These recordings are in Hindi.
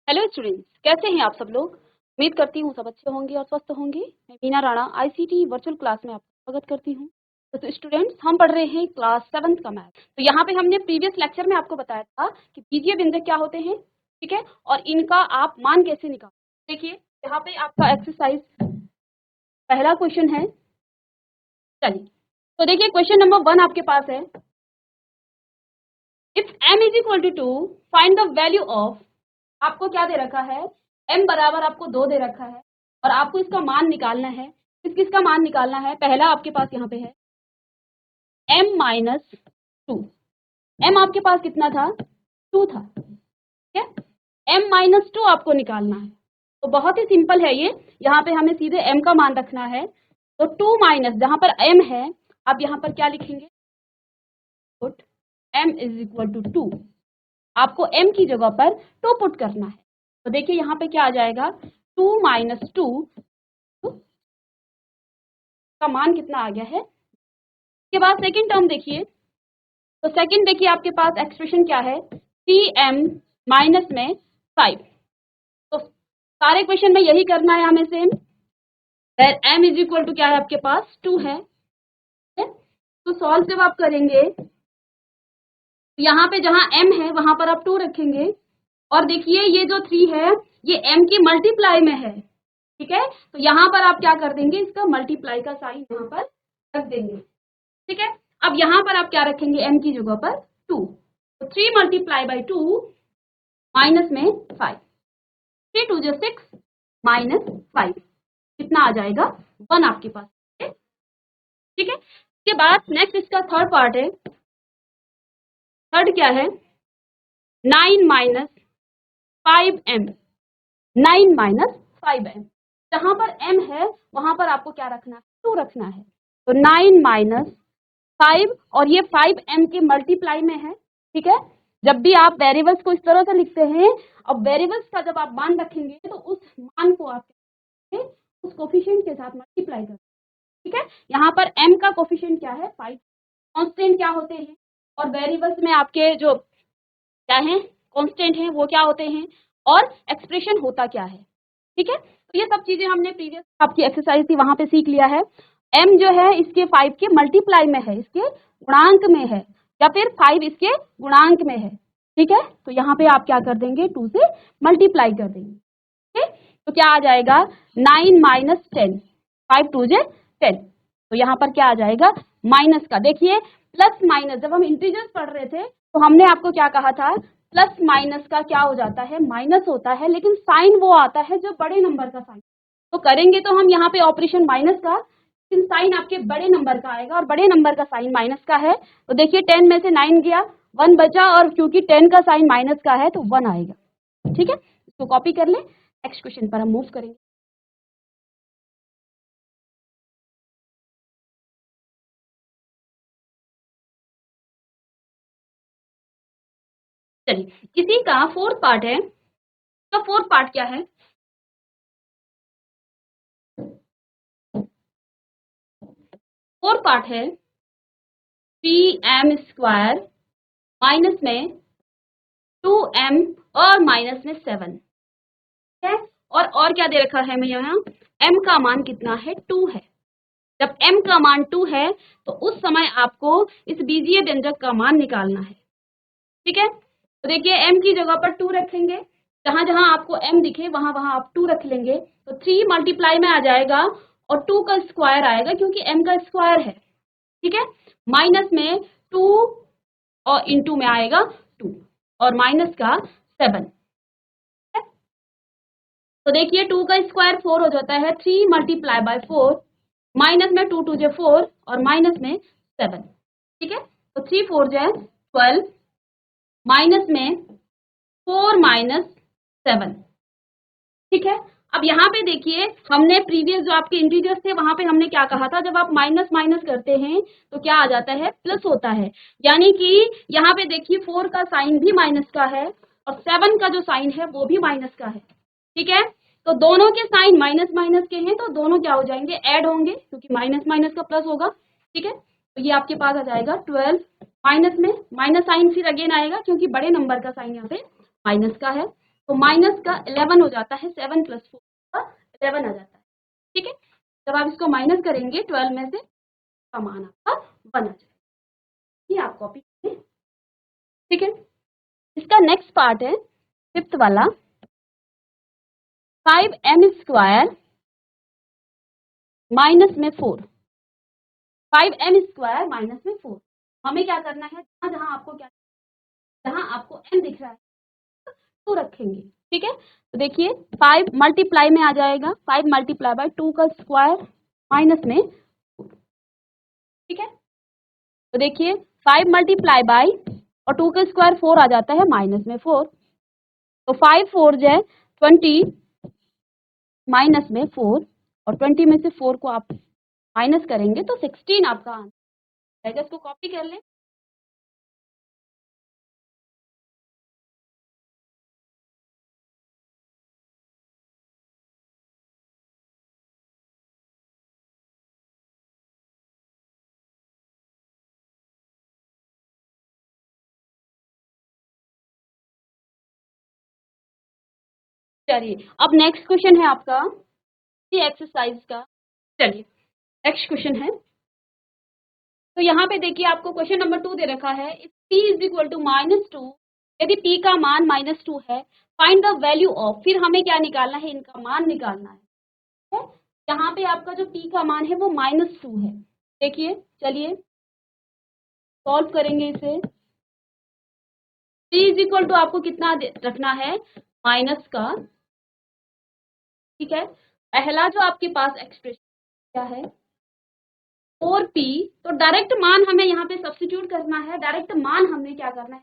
हेलो स्टूडेंट्स, कैसे हैं आप सब लोग। उम्मीद करती हूँ सब अच्छे होंगे और स्वस्थ होंगे। मैं Meena Rana ICT virtual class में आपका स्वागत करती हूँ। तो स्टूडेंट्स, हम पढ़ रहे हैं क्लास 7th का मैथ। तो यहाँ पे हमने प्रीवियस लेक्चर में आपको बताया था कि बीजीय व्यंजक क्या होते हैं, ठीक है, और इनका आप मान कैसे निकालें। देखिए यहाँ पे आपका एक्सरसाइज पहला क्वेश्चन है। चलिए तो देखिए क्वेश्चन नंबर 1 आपके पास है। If m is equal to 2 find the value of, आपको क्या दे रखा है, m बराबर आपको 2 दे रखा है और आपको इसका मान निकालना है। किसका मान निकालना है, पहला आपके पास यहाँ पे है m माइनस 2। m आपके पास कितना था, 2 था, ठीक है। m माइनस 2 आपको निकालना है। तो बहुत ही सिंपल है ये, यहाँ पे हमें सीधे m का मान रखना है। तो 2 माइनस, जहाँ पर m है आप यहाँ पर क्या लिखेंगे, put m is equal to 2। आपको m की जगह पर 2 पुट करना है। तो देखिए यहाँ पे क्या आ जाएगा, 2 माइनस 2 का मान कितना आ गया है। इसके बाद सेकंड टर्म देखिए, तो सेकंड देखिए आपके पास एक्सप्रेशन क्या है, 3m माइनस में 5। तो सारे क्वेश्चन में यही करना है हमें same. m is equal to क्या है आपके पास, 2 है। तो सॉल्व जब आप करेंगे तो यहाँ पे जहाँ m है वहां पर आप 2 रखेंगे और देखिए ये जो 3 है ये m की मल्टीप्लाई में है, ठीक है। तो यहाँ पर आप क्या कर देंगे, इसका मल्टीप्लाई का साइन यहाँ पर रख देंगे, ठीक है। अब यहाँ पर आप क्या रखेंगे, m की जगह पर 2। तो 3 मल्टीप्लाई बाई 2 माइनस में 5, 3 2 जो 6 माइनस 5 कितना आ जाएगा, 1 आपके पास, ठीक है। इसके बाद नेक्स्ट इसका थर्ड पार्ट है। थर्ड क्या है, 9 माइनस 5m, 9 माइनस 5m। जहां पर m है वहां पर आपको क्या रखना है, 2 रखना है। तो 9 माइनस 5 और ये 5m के मल्टीप्लाई में है, ठीक है। जब भी आप वेरिएबल्स को इस तरह से लिखते हैं, अब वेरिएबल्स का जब आप मान रखेंगे तो उस मान को आप उस कोफिशिएंट के साथ मल्टीप्लाई करें, ठीक है। यहाँ पर m का कोफिशिएंट क्या है, 5। कांस्टेंट क्या होते हैं और वेरिएबल्स में आपके जो क्या है कांस्टेंट हैं वो क्या होते हैं और एक्सप्रेशन होता क्या है, ठीक है। तो ये सब चीजें हमने प्रीवियस आपकी एक्सरसाइज थी वहां पे सीख लिया है। m जो है इसके 5 के मल्टीप्लाई में है, इसके गुणांक में है, या फिर 5 इसके गुणांक में है, ठीक है। तो यहाँ पे आप क्या कर देंगे, 2 से मल्टीप्लाई कर देंगे, ठीक है। तो क्या आ जाएगा, 9 माइनस 10, 5 2 जे 10। तो यहाँ पर क्या आ जाएगा, माइनस का, देखिए प्लस माइनस, जब हम इंटीजर्स पढ़ रहे थे तो हमने आपको क्या कहा था, प्लस माइनस का क्या हो जाता है, माइनस होता है, लेकिन साइन वो आता है जो बड़े नंबर का साइन। तो करेंगे तो हम यहाँ पे ऑपरेशन माइनस का, लेकिन साइन आपके बड़े नंबर का आएगा और बड़े नंबर का साइन माइनस का है। तो देखिए 10 में से 9 गया, 1 बचा, और क्योंकि 10 का साइन माइनस का है तो 1 आएगा, ठीक है। इसको कॉपी कर ले, नेक्स्ट क्वेश्चन पर हम मूव करेंगे। चलिए इसी का फोर्थ पार्ट है। तो फोर्थ पार्ट क्या है, फोर्थ पार्ट है 3m स्क्वायर माइनस में 2m और माइनस में 7, ठीक है। और क्या दे रखा है हमें यहाँ, m का मान कितना है, 2 है। जब m का मान 2 है तो उस समय आपको इस बीजीय व्यंजक का मान निकालना है, ठीक है। तो देखिए m की जगह पर 2 रखेंगे, जहां जहां आपको m दिखे वहां वहां आप 2 रख लेंगे। तो 3 मल्टीप्लाई में आ जाएगा और 2 का स्क्वायर आएगा क्योंकि m का स्क्वायर है, ठीक है। माइनस में 2 और इंटू में आएगा 2 और माइनस का 7। तो देखिए 2 का स्क्वायर 4 हो जाता है, 3 मल्टीप्लाई बाय 4, माइनस में 2 2 जे 4 और माइनस में 7, ठीक है। तो 3 4 जे 12, माइनस में 4 माइनस 7, ठीक है। अब यहाँ पे देखिए हमने प्रीवियस जो आपके इंटीजर्स थे वहां पे हमने क्या कहा था, जब आप माइनस माइनस करते हैं तो क्या आ जाता है, प्लस होता है। यानी कि यहाँ पे देखिए 4 का साइन भी माइनस का है और 7 का जो साइन है वो भी माइनस का है, ठीक है। तो दोनों के साइन माइनस माइनस के हैं तो दोनों क्या हो जाएंगे, ऐड होंगे, क्योंकि माइनस माइनस का प्लस होगा, ठीक है। तो ये आपके पास आ जाएगा 12, माइनस में माइनस साइन फिर अगेन आएगा क्योंकि बड़े नंबर का साइन यहाँ पे माइनस का है। तो माइनस का 11 हो जाता है, 7 + 4 का 11 आ जाता है। ठीक है, जब आप इसको माइनस करेंगे 12 में से का मान आपका 1 आ जाएगा। ये आप कॉपी करें। ठीक है, इसका नेक्स्ट पार्ट है 5th वाला, 5m² माइनस में 4। 5m² माइनस में 4 हमें क्या करना है, जहां जहां आपको क्या, जहां आपको m दिख रहा है तो रखेंगे। ठीक है, तो देखिए 5 मल्टीप्लाई में आ जाएगा, 5 मल्टीप्लाई बाय 2 का स्क्वायर माइनस में 4। ठीक है, तो देखिए 5 मल्टीप्लाई बाय और 2 का स्क्वायर 4 आ जाता है माइनस में 4, तो 5 4 जो 20 माइनस में 4, और 20 में से 4 को आप माइनस करेंगे तो 16 आपका आंसर है। इसको कॉपी कर लें। चलिए अब नेक्स्ट क्वेश्चन है आपका एक्सरसाइज का। चलिए नेक्स्ट क्वेश्चन है, तो यहाँ पे देखिए आपको क्वेश्चन नंबर 2 दे रखा है, if p is equal to -2, यदि p का मान -2 है, फाइंड द वैल्यू ऑफ, फिर हमें क्या निकालना है, इनका मान निकालना है। यहाँ पे आपका जो p का मान है वो -2 है। देखिए चलिए सॉल्व करेंगे इसे। p इज इक्वल टू आपको कितना रखना है, माइनस का। ठीक है, पहला जो आपके पास एक्सप्रेशन क्या है 4p, तो डायरेक्ट मान हमें यहाँ पे सब्स्टिट्यूट करना है, डायरेक्ट मान हमने क्या करना है,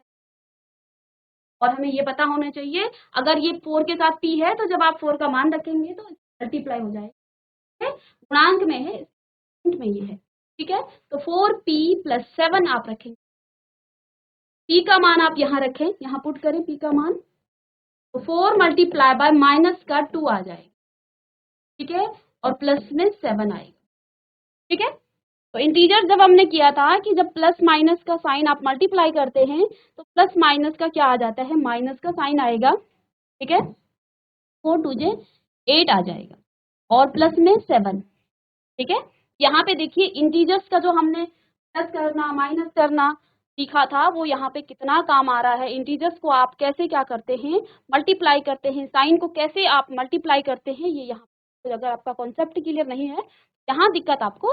और हमें ये पता होना चाहिए अगर ये 4 के साथ p है तो जब आप 4 का मान रखेंगे तो मल्टीप्लाई हो जाएगा। गुणांक में है, में ये है। ठीक है, तो 4p + 7 आप रखेंगे, p का मान आप यहाँ रखें, यहाँ पुट करें p का मान, तो 4 मल्टीप्लाई बाय माइनस का 2 आ जाएगा। ठीक है, और प्लस में 7 आएगा। ठीक है, तो इंटीजर जब हमने किया था कि जब प्लस माइनस का साइन आप मल्टीप्लाई करते हैं तो प्लस माइनस का क्या आ जाता है, माइनस का साइन आएगा। ठीक है, 4 2 जे 8 आ जाएगा, और प्लस में 7। ठीक है, यहाँ पे देखिए इंटीजर्स का जो हमने प्लस करना माइनस करना सीखा था वो यहाँ पे कितना काम आ रहा है। इंटीजर्स को आप कैसे क्या करते हैं, मल्टीप्लाई करते हैं, साइन को कैसे आप मल्टीप्लाई करते हैं, ये यहाँ तो अगर आपका कॉन्सेप्ट क्लियर नहीं है यहाँ दिक्कत आपको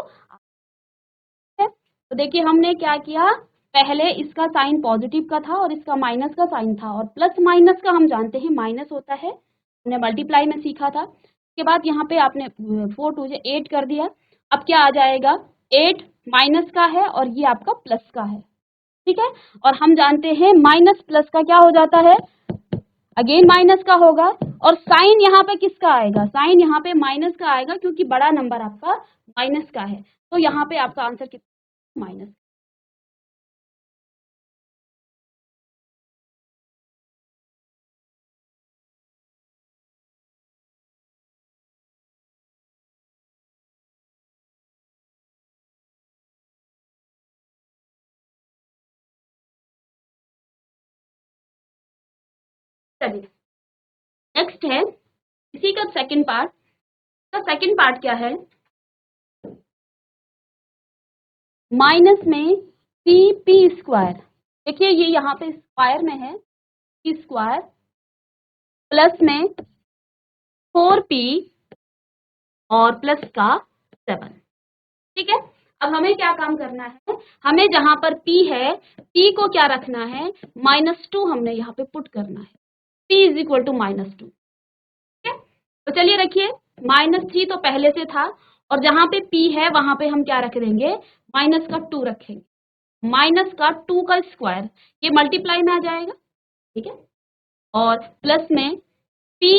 है। तो देखिए हमने क्या किया, पहले इसका साइन पॉजिटिव का था और इसका माइनस का साइन था, और प्लस माइनस का हम जानते हैं माइनस होता है, हमने मल्टीप्लाई में सीखा था। उसके बाद यहाँ पे आपने 4 2 जे 8 कर दिया, अब क्या आ जाएगा, 8 माइनस का है और ये आपका प्लस का है। ठीक है, और हम जानते हैं माइनस प्लस का क्या हो जाता है, अगेन माइनस का होगा, और साइन यहाँ पे किसका आएगा, साइन यहाँ पे माइनस का आएगा क्योंकि बड़ा नंबर आपका माइनस का है, तो यहाँ पे आपका आंसर कितना, माइनस। चलिए नेक्स्ट है इसी का सेकंड पार्ट। का सेकंड पार्ट क्या है, माइनस में p² देखिए ये यहाँ पे स्क्वायर में है, p² प्लस में 4p और प्लस का 7। ठीक है, अब हमें क्या काम करना है, हमें जहां पर p है p को क्या रखना है, -2 हमने यहाँ पे पुट करना है, p इज इक्वल टू -2। ठीक है, तो चलिए रखिए, -3 तो पहले से था, और जहां पे p है वहां पे हम क्या रख देंगे, माइनस का 2 रखेंगे, माइनस का 2 का स्क्वायर, ये मल्टीप्लाई में आ जाएगा। ठीक है, और प्लस में p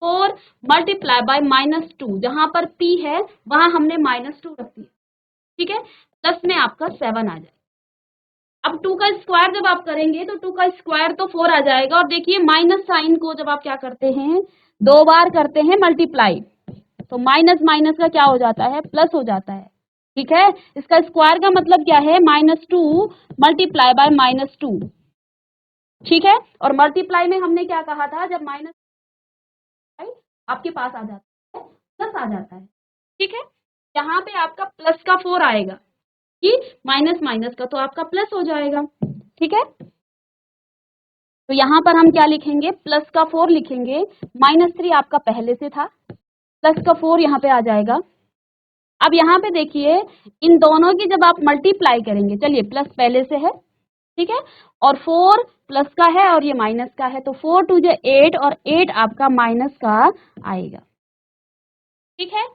4 मल्टीप्लाई बाय -2, जहां पर p है वहां हमने -2 रख दिया। ठीक है, प्लस में आपका 7 आ जाएगा। अब 2 का स्क्वायर जब आप करेंगे तो 2 का स्क्वायर तो 4 आ जाएगा, और देखिए माइनस साइन को जब आप क्या करते हैं, 2 बार करते हैं मल्टीप्लाई, तो माइनस माइनस का क्या हो जाता है, प्लस हो जाता है। ठीक है, इसका स्क्वायर का मतलब क्या है, -2 मल्टीप्लाई बाय -2। ठीक है। और मल्टीप्लाई में हमने क्या कहा था, जब माइनस आपके पास आ जाता है प्लस आ जाता है। ठीक है, यहाँ पे आपका प्लस का 4 आएगा कि माइनस माइनस का तो आपका प्लस हो जाएगा। ठीक है, तो यहाँ पर हम क्या लिखेंगे, प्लस का 4 लिखेंगे, -3 आपका पहले से था, प्लस का 4 यहाँ पे आ जाएगा। अब यहाँ पे देखिए इन दोनों की जब आप मल्टीप्लाई करेंगे, चलिए प्लस पहले से है, ठीक है, और 4 प्लस का है और ये माइनस का है, तो 4 2 जो 8 और 8 आपका माइनस का आएगा। ठीक है,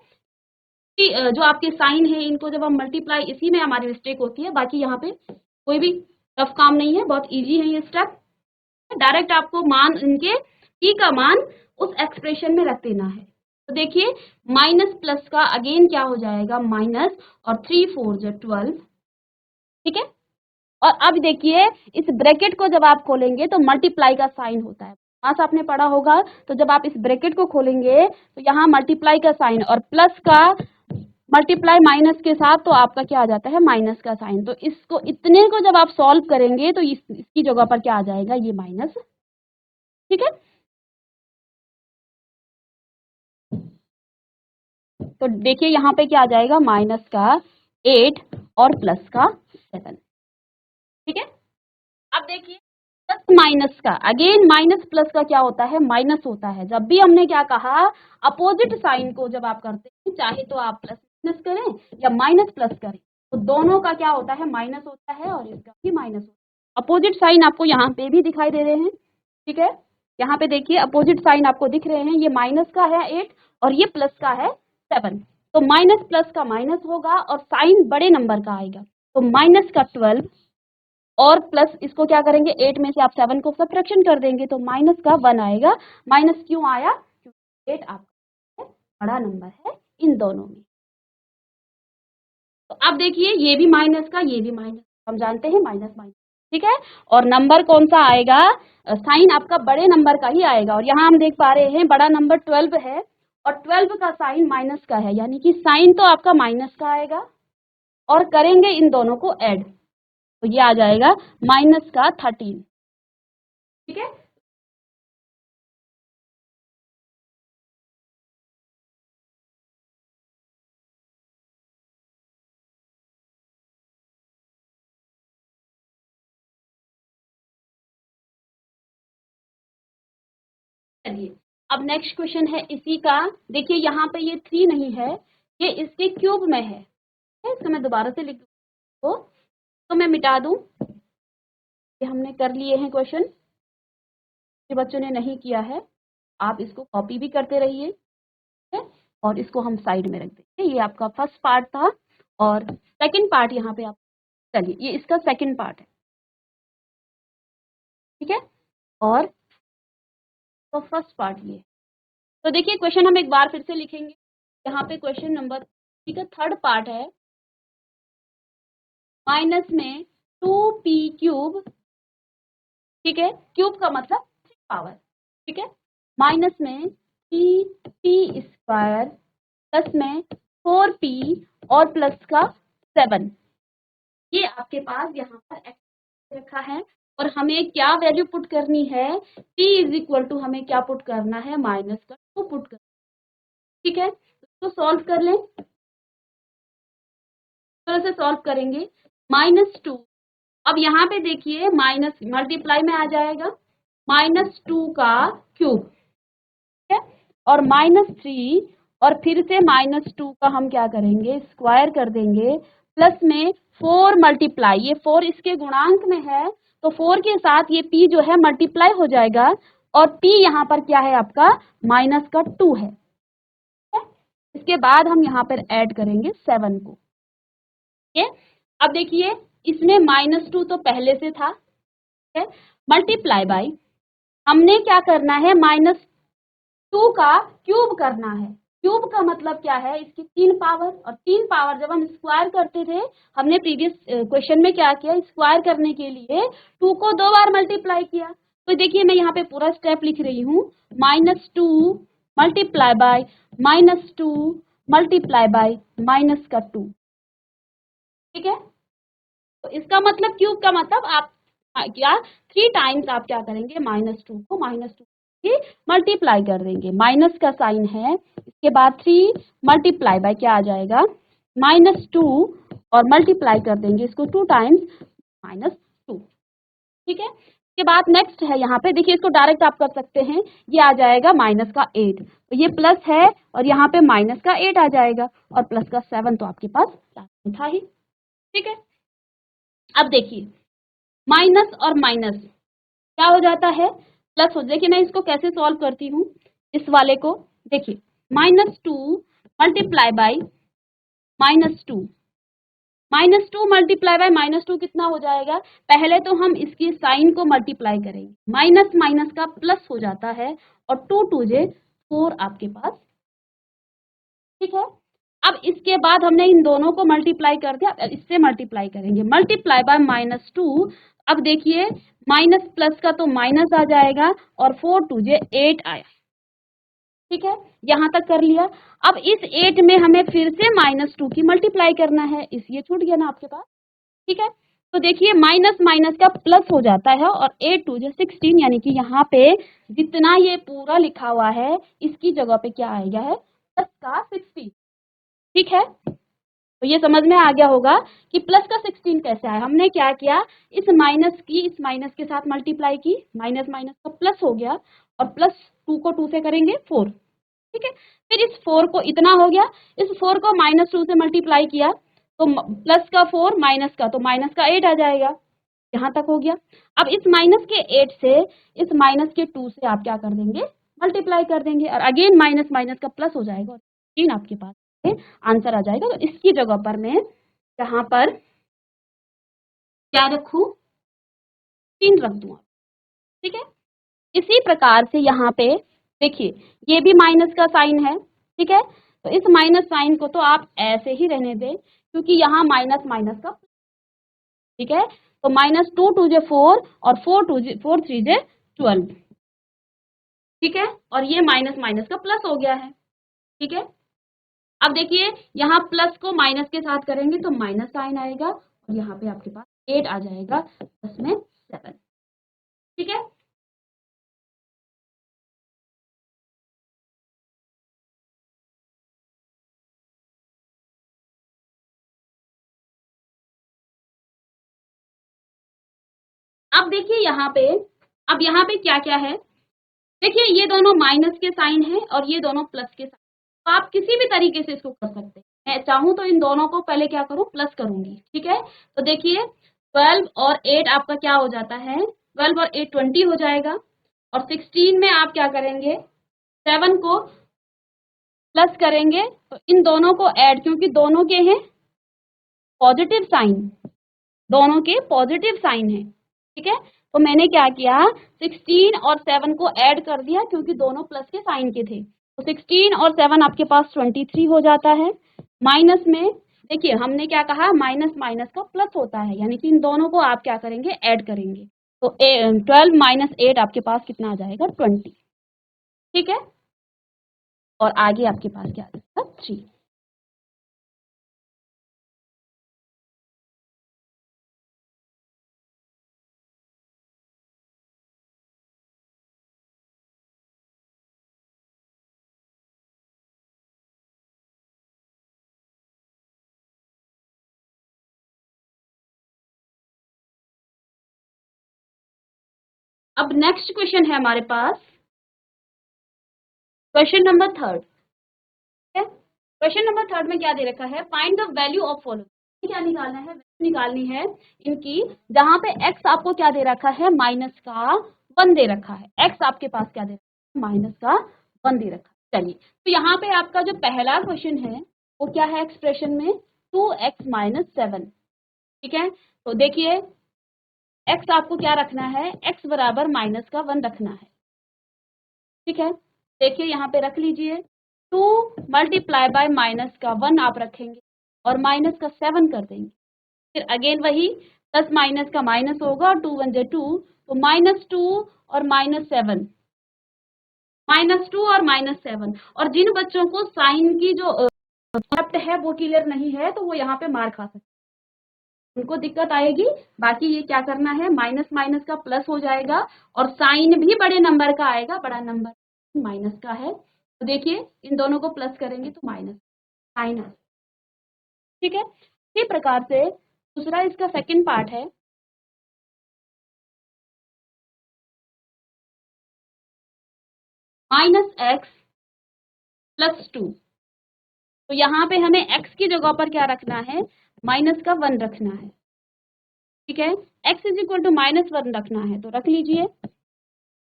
जो आपके साइन है इनको जब हम मल्टीप्लाई, इसी में हमारी मिस्टेक होती है, बाकी यहाँ पे कोई भी टफ काम नहीं है, बहुत इजी है ये स्टेप। डायरेक्ट आपको मान इनके टी का मान उस एक्सप्रेशन में रख देना है। तो देखिए माइनस प्लस का अगेन क्या हो जाएगा, माइनस, और 3 4 जो 12। ठीक है, और अब देखिए इस ब्रैकेट को जब आप खोलेंगे तो मल्टीप्लाई का साइन होता है, आज आपने पढ़ा होगा। तो जब आप इस ब्रैकेट को खोलेंगे तो यहाँ मल्टीप्लाई का साइन और प्लस का मल्टीप्लाई माइनस के साथ, तो आपका क्या आ जाता है, माइनस का साइन। तो इसको इतने को जब आप सॉल्व करेंगे तो इसकी जगह पर क्या आ जाएगा, ये माइनस। ठीक है, तो देखिए यहाँ पे क्या आ जाएगा, माइनस का 8 और प्लस का 7। ठीक है, अब देखिए प्लस माइनस का, अगेन माइनस प्लस का क्या होता है, माइनस होता है। जब भी हमने क्या कहा, अपोजिट साइन को जब आप करते हैं, चाहे तो आप प्लस माइनस करें या माइनस प्लस करें, तो दोनों का क्या होता है, माइनस होता है और इसका भी माइनस होता है। अपोजिट साइन आपको यहाँ पे भी दिखाई दे रहे हैं। ठीक है, यहाँ पे देखिए अपोजिट साइन आपको दिख रहे हैं, ये माइनस का है 8 और ये प्लस का है 7। तो माइनस प्लस का माइनस होगा और साइन बड़े नंबर का आएगा, तो माइनस का 12 और प्लस इसको क्या करेंगे, 8 में से आप 7 को सब्ट्रैक्शन कर देंगे तो माइनस का 1 आएगा। माइनस क्यों आया, क्योंकि 8 आपका बड़ा नंबर है इन दोनों में। तो अब देखिए ये भी माइनस का, ये भी माइनस, हम जानते हैं माइनस माइनस। ठीक है, और नंबर कौन सा आएगा, साइन आपका बड़े नंबर का ही आएगा। और यहाँ हम देख पा रहे हैं बड़ा नंबर 12 है और 12 का साइन माइनस का है, यानी कि साइन तो आपका माइनस का आएगा और करेंगे इन दोनों को ऐड, तो ये आ जाएगा माइनस का 13। ठीक है, चलिए अब नेक्स्ट क्वेश्चन है इसी का। देखिए यहाँ पे ये 3 नहीं है, ये इसके क्यूब में है। इसको मैं दोबारा से लिख दूँ तो मैं मिटा दूं, ये हमने कर लिए हैं क्वेश्चन, जो बच्चों ने नहीं किया है आप इसको कॉपी भी करते रहिए। ठीक है, और इसको हम साइड में रख देंगे। ये आपका फर्स्ट पार्ट था और सेकंड पार्ट यहाँ पे आप, चलिए ये इसका सेकंड पार्ट है। ठीक है, और तो फर्स्ट पार्ट ये। तो देखिए क्वेश्चन हम एक बार फिर से लिखेंगे। यहाँ पे क्वेश्चन नंबर 3 का थर्ड पार्ट है, माइनस में 2p क्यूब। ठीक है, क्यूब का मतलब 3 पावर। ठीक है, माइनस में 3p स्क्वायर प्लस में 4p और प्लस का 7। ये आपके पास यहाँ पर एक्स रखा है और हमें क्या वैल्यू पुट करनी है, t इज इक्वल टू हमें क्या पुट करना है, माइनस का 2 पुट करना। ठीक है, तो सॉल्व कर लें, तरह से सॉल्व करेंगे। -2, अब यहाँ पे देखिए माइनस मल्टीप्लाई में आ जाएगा, -2 का क्यूब। ठीक है, और -3 और फिर से -2 का हम क्या करेंगे, स्क्वायर कर देंगे, प्लस में 4 मल्टीप्लाई, ये 4 इसके गुणांक में है तो 4 के साथ ये p जो है मल्टीप्लाई हो जाएगा और p यहाँ पर क्या है आपका, माइनस का 2 है। ठीक है? इसके बाद हम यहाँ पर ऐड करेंगे 7 को। ठीक है, अब देखिए इसमें -2 तो पहले से था, ठीक है, मल्टीप्लाई बाई, हमने क्या करना है, -2 का क्यूब करना है। क्यूब का मतलब क्या है, इसकी 3 पावर, और 3 पावर जब हम स्क्वायर करते थे, हमने प्रीवियस क्वेश्चन में क्या किया, स्क्वायर करने के लिए 2 को 2 बार मल्टीप्लाई किया। तो देखिए मैं यहाँ पे पूरा स्टेप लिख रही हूँ, -2 मल्टीप्लाई बाय -2 मल्टीप्लाई बाय -2। ठीक है, तो इसका मतलब क्यूब का मतलब आप क्या 3 टाइम्स आप क्या करेंगे, -2 को -2 से मल्टीप्लाई कर देंगे, माइनस का साइन है, इसके बाद 3 मल्टीप्लाई बाय क्या आ जाएगा, -2 और मल्टीप्लाई कर देंगे इसको 2 टाइम्स -2। ठीक है, इसके बाद नेक्स्ट है यहाँ पे देखिए, इसको डायरेक्ट आप कर सकते हैं, ये आ जाएगा माइनस का 8, तो ये प्लस है और यहाँ पे माइनस का 8 आ जाएगा और प्लस का 7 तो आपके पास था ही। ठीक है, अब देखिए माइनस और माइनस क्या हो जाता है, प्लस हो। देखिए मैं इसको कैसे सॉल्व करती हूँ, इस वाले को देखिए, -2 मल्टीप्लाई बाई -2, -2 मल्टीप्लाई बाय -2 कितना हो जाएगा, पहले तो हम इसकी साइन को मल्टीप्लाई करेंगे, माइनस माइनस का प्लस हो जाता है और 2 2 जे 4 आपके पास। ठीक है, अब इसके बाद हमने इन दोनों को मल्टीप्लाई कर दिया, अब इससे मल्टीप्लाई करेंगे, मल्टीप्लाई बाय -2। अब देखिए माइनस प्लस का तो माइनस आ जाएगा और 4 2 जे 8 आया। ठीक है, यहाँ तक कर लिया। अब इस 8 में हमें फिर से -2 की मल्टीप्लाई करना है, इस ये छूट गया ना आपके पास। ठीक है, तो देखिए माइनस माइनस का प्लस हो जाता है और 8 2 16, यानी कि यहाँ पे जितना ये पूरा लिखा हुआ है इसकी जगह पे क्या आएगा है, प्लस का 16। ठीक है, तो ये समझ में आ गया होगा कि प्लस का 16 कैसे आया। हमने क्या किया, इस माइनस की इस माइनस के साथ मल्टीप्लाई की, माइनस माइनस का प्लस हो गया और प्लस 2 को 2 से करेंगे 4। ठीक है, फिर इस 4 को इतना हो गया, इस 4 को -2 से मल्टीप्लाई किया तो प्लस का 4 माइनस का तो माइनस का 8 आ जाएगा, यहाँ तक हो गया। अब इस माइनस के 8 से इस माइनस के 2 से आप क्या कर देंगे, मल्टीप्लाई कर देंगे और अगेन माइनस माइनस का प्लस हो जाएगा और 3 आपके पास आंसर आ जाएगा। तो इसकी जगह पर मैं यहाँ पर क्या रखूं, 3 रख दूंगा। ठीक है, इसी प्रकार से यहाँ पे देखिए ये भी माइनस का साइन है। ठीक है, तो इस माइनस साइन को तो आप ऐसे ही रहने दें क्योंकि यहाँ माइनस माइनस का। ठीक है, तो -2 2 जे 4 और 4 3 जे 12। ठीक है, और ये माइनस माइनस का प्लस हो गया है। ठीक है, अब देखिए यहाँ प्लस को माइनस के साथ करेंगे तो माइनस साइन आएगा और यहाँ पे आपके पास 8 आ जाएगा, प्लस में 7। ठीक है, अब देखिए यहाँ पे, अब यहाँ पे क्या क्या है, देखिए ये दोनों माइनस के साइन है और ये दोनों प्लस के साइन, तो आप किसी भी तरीके से इसको कर सकते हैं। मैं चाहूँ तो इन दोनों को पहले क्या करूँ, प्लस करूंगी। ठीक है, तो देखिए 12 और 8 आपका क्या हो जाता है, 12 और 8 20 हो जाएगा और 16 में आप क्या करेंगे, 7 को प्लस करेंगे तो इन दोनों को ऐड, क्योंकि दोनों के हैं पॉजिटिव साइन, दोनों के पॉजिटिव साइन है। ठीक है, तो मैंने क्या किया, 16 और 7 को ऐड कर दिया क्योंकि दोनों प्लस के साइन के थे, तो 16 और 7 आपके पास 23 हो जाता है। माइनस में देखिए हमने क्या कहा, माइनस माइनस का प्लस होता है, यानी कि इन दोनों को आप क्या करेंगे, ऐड करेंगे, तो 12 -8 आपके पास कितना आ जाएगा, 20। ठीक है, और आगे आपके पास क्या आ जाएगा, 3। अब नेक्स्ट क्वेश्चन है हमारे पास, क्वेश्चन नंबर 3। क्वेश्चन नंबर 3 में क्या दे रखा है, find the value of following. क्या निकालना है, वैल्यू निकालनी है इनकी, जहां पे x आपको क्या दे रखा है, -1 दे रखा है, x आपके पास क्या दे रखा है, -1 दे रखा है। चलिए, तो यहाँ पे आपका जो पहला क्वेश्चन है वो क्या है, एक्सप्रेशन में 2x - 7। ठीक है, तो देखिए x आपको क्या रखना है, x बराबर -1 रखना है। ठीक है, देखिए यहाँ पे रख लीजिए, 2 मल्टीप्लाई बाय -1 आप रखेंगे और -7 कर देंगे, फिर अगेन वही प्लस माइनस का माइनस होगा और 2 1 जे 2, तो -2 और -7, -2 और -7। और जिन बच्चों को साइन की जो कॉन्सेप्ट है वो क्लियर नहीं है तो वो यहाँ पे मार खा सकते हैं। उनको दिक्कत आएगी। बाकी ये क्या करना है, माइनस माइनस का प्लस हो जाएगा और साइन भी बड़े नंबर का आएगा, बड़ा नंबर माइनस का है। तो देखिए इन दोनों को प्लस करेंगे तो माइनस साइन है। ठीक है, इसी प्रकार से दूसरा इसका सेकंड पार्ट है, -x + 2। तो यहाँ पे हमें x की जगह पर क्या रखना है, माइनस का 1 रखना है। ठीक है, x = -1 रखना है, तो रख लीजिए।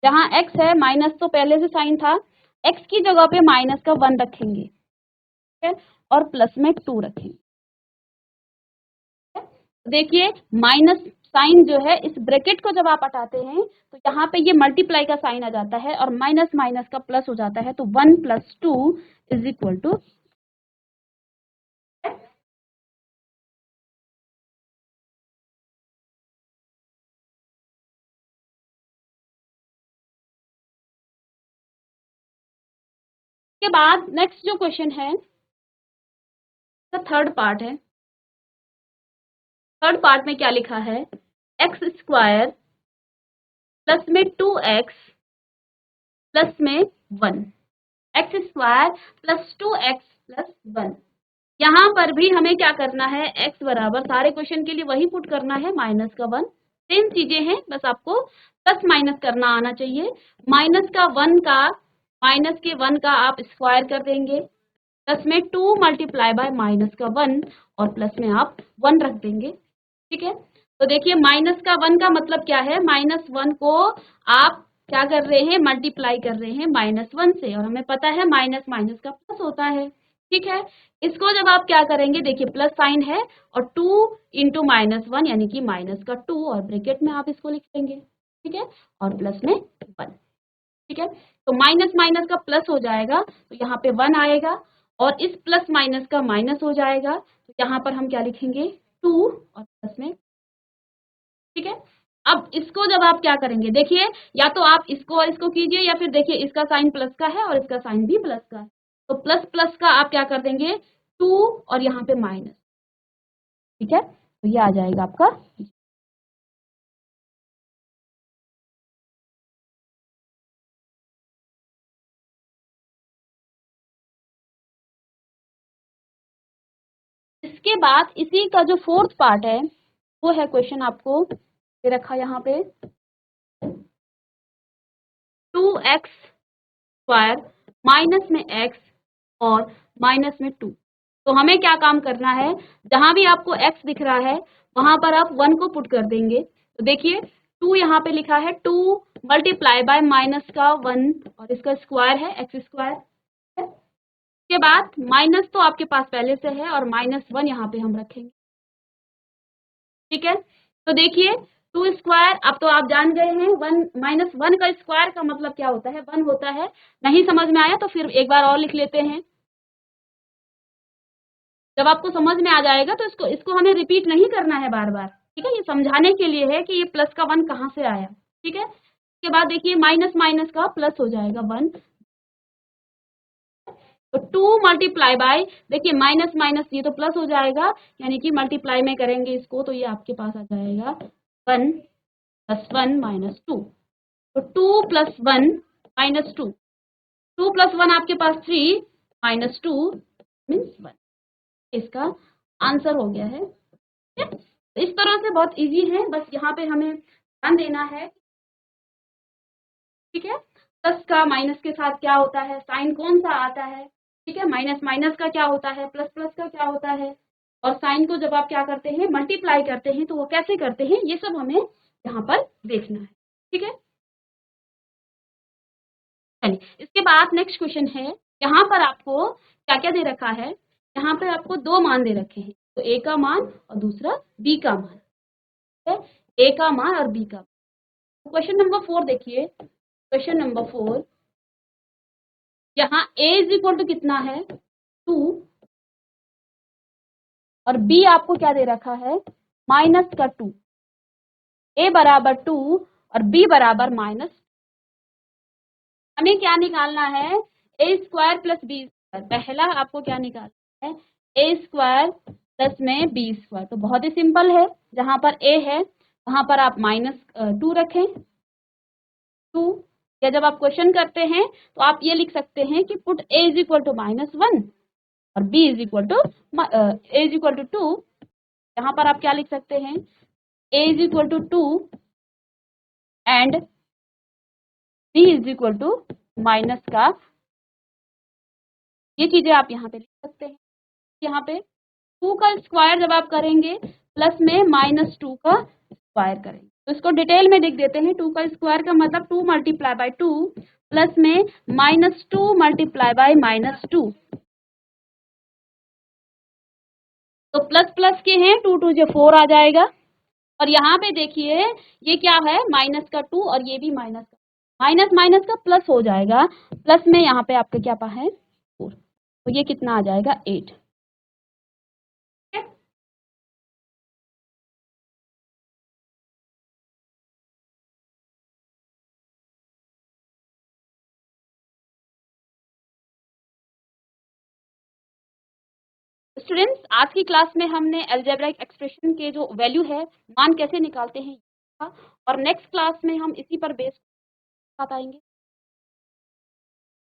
जहाँ x है माइनस तो पहले से साइन था, x की जगह पे माइनस का 1 रखेंगे। ठीक है, और प्लस में 2 रखेंगे। देखिए माइनस साइन जो है, इस ब्रैकेट को जब आप हटाते हैं तो यहाँ पे ये मल्टीप्लाई का साइन आ जाता है और माइनस माइनस का प्लस हो जाता है, तो 1 + 2 = के बाद नेक्स्ट जो क्वेश्चन है, थर्ड पार्ट है। थर्ड पार्ट में क्या लिखा है, x² प्लस में 2x प्लस में 1, x² + 2x + 1। यहाँ पर भी हमें क्या करना है, x बराबर, सारे क्वेश्चन के लिए वही पुट करना है, माइनस का 1। सेम चीजें हैं, बस आपको प्लस माइनस करना आना चाहिए। माइनस का 1 का, माइनस के 1 का आप स्क्वायर कर देंगे, प्लस में 2 मल्टीप्लाई बाय माइनस का 1 और प्लस में आप 1 रख देंगे। ठीक है, तो देखिए माइनस का 1 का मतलब क्या है, -1 को आप क्या कर रहे हैं, मल्टीप्लाई कर रहे हैं -1 से, और हमें पता है माइनस माइनस का प्लस होता है। ठीक है, इसको जब आप क्या करेंगे, देखिए प्लस साइन है और 2 × -1 यानी कि माइनस का 2 और ब्रैकेट में आप इसको लिख देंगे। ठीक है, और प्लस में 1। ठीक है, तो माइनस माइनस का प्लस हो जाएगा तो यहाँ पे 1 आएगा और इस प्लस माइनस का माइनस हो जाएगा, तो यहाँ पर हम क्या लिखेंगे, 2 और प्लस में। ठीक है, अब इसको जब आप क्या करेंगे, देखिए या तो आप इसको और इसको कीजिए, या फिर देखिए इसका साइन प्लस का है और इसका साइन भी प्लस का है, तो प्लस प्लस का आप क्या कर देंगे, 2 और यहाँ पे माइनस। ठीक है, तो ये आ जाएगा आपका। इसके बाद इसी का जो फोर्थ पार्ट है वो है, क्वेश्चन आपको दे रखा यहाँ पे, 2x² माइनस में x और माइनस में 2। तो हमें क्या काम करना है, जहां भी आपको x दिख रहा है वहां पर आप 1 को पुट कर देंगे। तो देखिए 2 यहाँ पे लिखा है, 2 मल्टीप्लाई बाय माइनस का 1 और इसका स्क्वायर है x²। इसके बाद माइनस तो आपके पास पहले से है और -1 यहाँ पे हम रखेंगे। ठीक है, तो देखिए 2², अब तो आप जान गए हैं, 1 का स्क्वायर का मतलब क्या होता है, 1 होता है। नहीं समझ में आया तो फिर एक बार और लिख लेते हैं, जब आपको समझ में आ जाएगा तो इसको इसको हमें रिपीट नहीं करना है बार बार। ठीक है, ये समझाने के लिए है कि ये प्लस का 1 कहाँ से आया। ठीक है, इसके बाद देखिए माइनस माइनस का प्लस हो जाएगा 1, तो 2 मल्टीप्लाई बाय, देखिए माइनस माइनस ये तो प्लस हो जाएगा, यानी कि मल्टीप्लाई में करेंगे इसको तो ये आपके पास आ जाएगा 1 + 1 - 2। तो 2 + 1 - 2, 2 + 1 आपके पास 3 -2 मीन्स 1। इसका आंसर हो गया है। ठीक है? तो इस तरह से बहुत इजी है, बस यहाँ पे हमें ध्यान देना है। ठीक है, प्लस का माइनस के साथ क्या होता है, साइन कौन सा आता है। ठीक है, माइनस माइनस का क्या होता है, प्लस प्लस का क्या होता है, और साइन को जब आप क्या करते हैं, मल्टीप्लाई करते हैं तो वो कैसे करते हैं, ये सब हमें यहाँ पर देखना है। ठीक है, चलिए इसके बाद नेक्स्ट क्वेश्चन है, यहाँ पर आपको क्या क्या दे रखा है, यहाँ पर आपको 2 मान दे रखे हैं, तो ए का मान और दूसरा बी का मान। ठीक है, ए का मान और बी का मान। क्वेश्चन नंबर 4 देखिए, क्वेश्चन नंबर 4, यहाँ a = कितना है, 2, और b आपको क्या दे रखा है, -2। a बराबर 2 और b बराबर -। हमें क्या निकालना है, a² + b²। पहला आपको क्या निकालना है, a² प्लस में बी स्क्वायर। तो बहुत ही सिंपल है, जहां पर ए है वहां पर आप -2 रखें 2, या जब आप क्वेश्चन करते हैं तो आप ये लिख सकते हैं कि put a is equal to -1 और b is equal to a is equal to 2। यहाँ पर आप क्या लिख सकते हैं, a is equal to 2 and b is equal to minus का, ये चीजें आप यहाँ पे लिख सकते हैं। यहाँ पे 2 का स्क्वायर जब आप करेंगे प्लस में -2 का स्क्वायर करेंगे, तो इसको डिटेल में लिख देते हैं। 2 का स्क्वायर का मतलब 2 मल्टीप्लाई बाय 2 प्लस में -2 मल्टीप्लाई बाय -2। तो प्लस प्लस के हैं, 2 2 जो 4 आ जाएगा। और यहाँ पे देखिए ये क्या है, माइनस का 2 और ये भी माइनस का, माइनस माइनस का प्लस हो जाएगा, प्लस में यहाँ पे आपके क्या पा है 4, तो ये कितना आ जाएगा 8। स्टूडेंट्स, आज की क्लास में हमने अलजेब्राइक एक्सप्रेशन के जो वैल्यू है, मान कैसे निकालते हैं, और नेक्स्ट क्लास में हम इसी पर बेस बताएंगे।